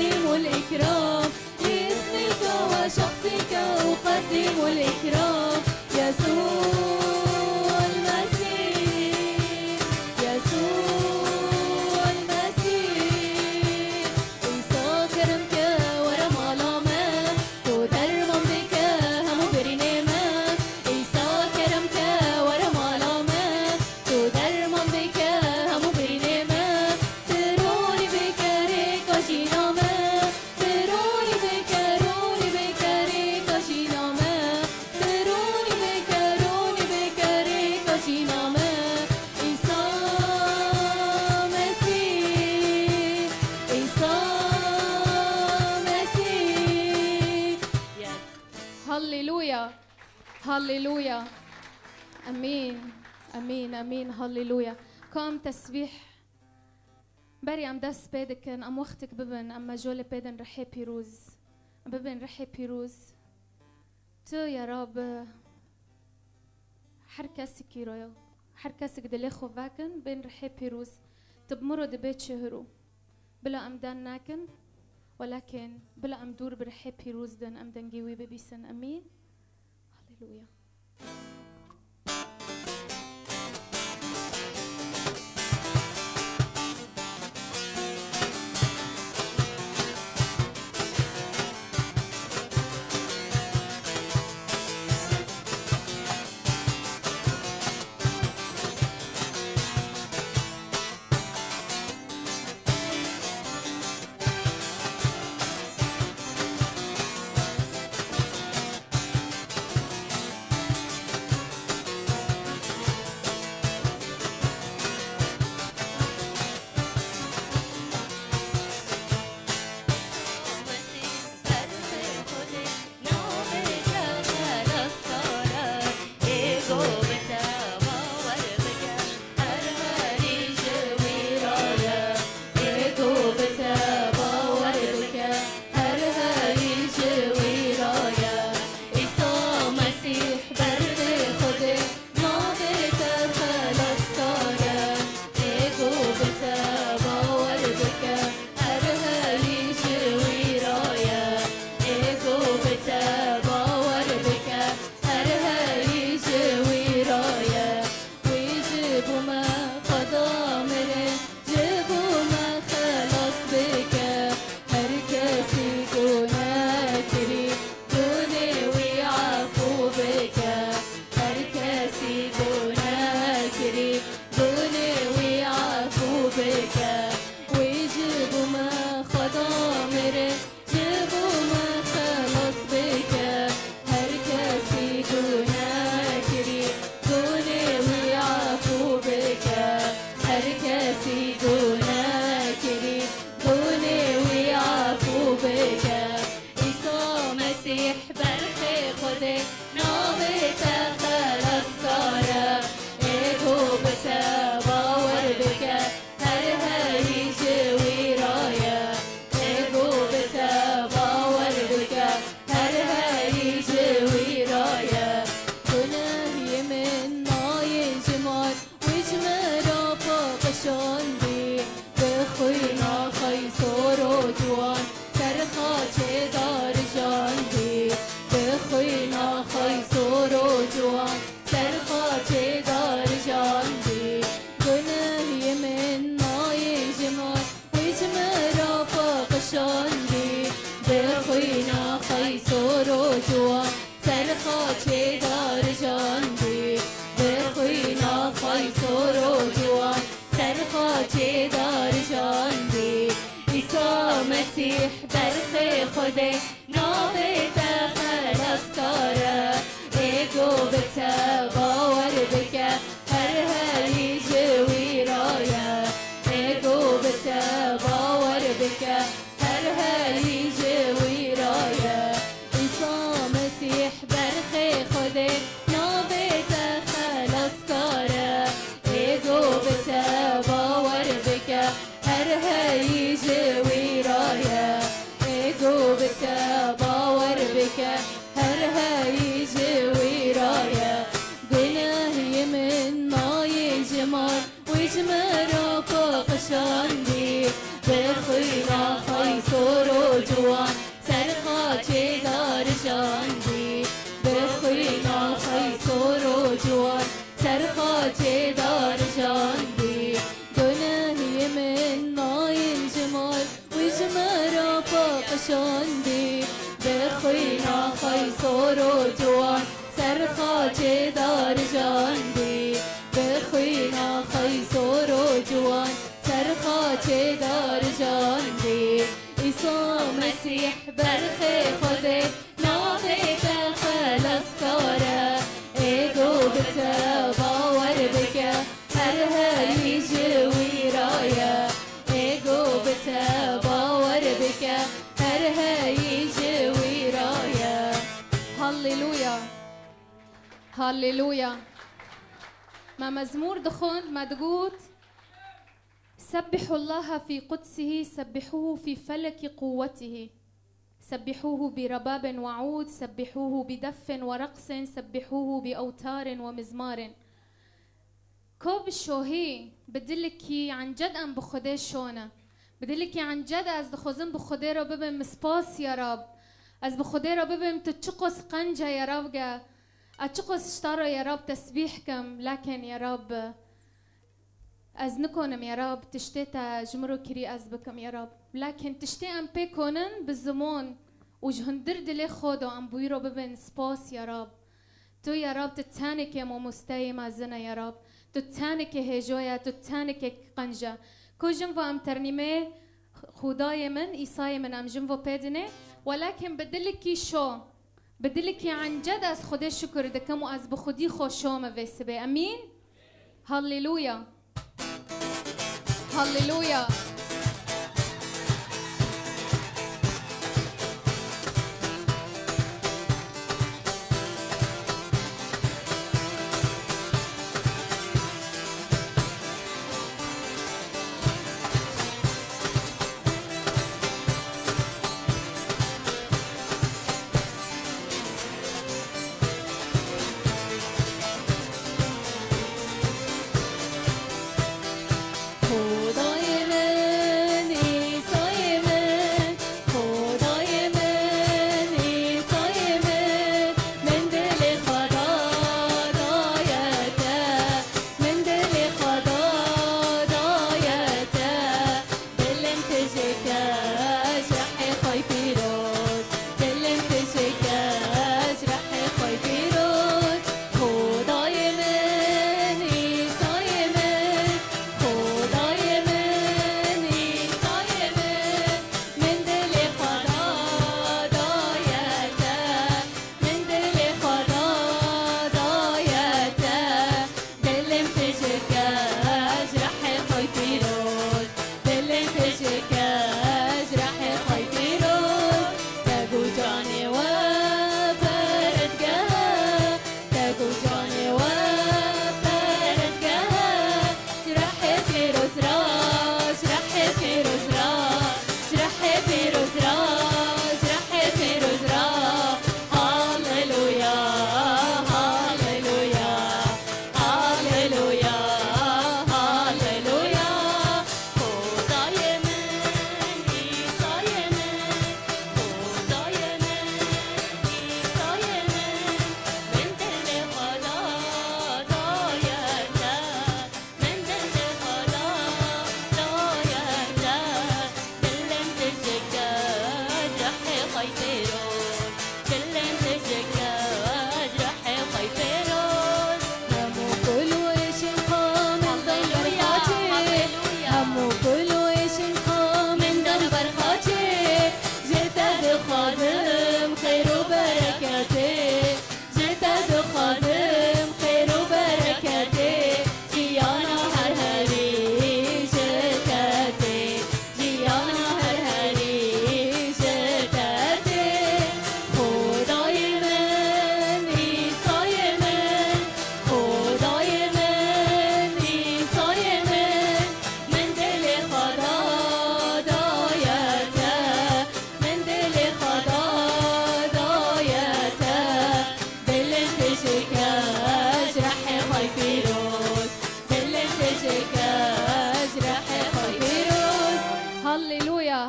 أقدم الإكرام لاسمك وشخصك أقدم الإكرام يسوع المسيح يسوع المسيح عيسى كرمك ورمالما تدرمم بك هم برنما عيسى كرمك ورمالما تدرمم بك هم برنما تروني بك ريكا شينما تروني بك ريكا شينما تروني بك ريكا شينما عيسى مسيح عيسى مسيح هللويا هللويا امين امين امين هللويا كم تسبيح بري ام دس بيدكن ام وقتك ببن اما جولي بيدن رحي بيروز ببن رحي بيروز تو يا رب حركسك يرويو حركسك دليخو فاكن بين رحي بيروز تبمرو دبيت شهرو بلا امدان ناكن ولكن بلا امدور برحي بيروز دن امدن جيوي ببيسن امين هللويا مسيح برخي خدي نابت خلاص كارا ايجو بتباور بك هر يجوي رايا ايجو بتباور بك هر يجوي رايا عيسى مسيح برخي خدي نابت خلاص كارا ايجو بتباور بك هر يجوي رايا ايجو بتباور بك هر يجوي رايا قناه يمن ما يجمر ويجمر فوق شاندي بخينا خيصرو قشندی بخوینا خیسور و جوان سرخا چه دار جاندی بخوینا خیسور و جوان سرخا چه دار جاندی عیسی مسیح برخ خوده ناقه خلاص کاره ایگو بتا باور بکه هر هایی جوی رایه ایگو بتا باور بکه هر هایی جوی رایه هاليلويا هاليلويا. ما مزمور دخون ما تقول سبحوا الله في قدسه سبحوه في فلك قوته سبحوه برباب وعود سبحوه بدف ورقص سبحوه بأوتار ومزمار. كوب الشوهي بدلكي عن جد أم بخده شونه بدلكي عن جد از دخوزن بخده رو ببین مسپاس یا رب از بخده رو ببین تچقص قنجه یا رب گه اتچقص اشتارو یا رب تسبیح کم لكن یا رب از نکنم یا رب تشتی تا جمرو کری از بکم یا رب لكن تشتی ام پی کنن بزمان و جهندر دلی خود و ام بوی رو ببین سپاس یا رب تو یا رب تتانی که مو مستیم ازنه یا رب تتانی که هجویا تتانی که قنجه کو جنفو ام ترنیمه خدای من عیسی من ام جنفو پیدنه ولكن بدلکی شو بدلکی عن جد از خود شکر دکم و از بخودی خوشم ویسبه امین هاليلويا هاليلويا.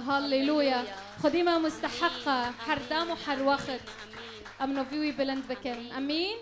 هاليلويا. خديمة مستحقة حردام وحر وقت أمنو فيوي بلند بكل أمين.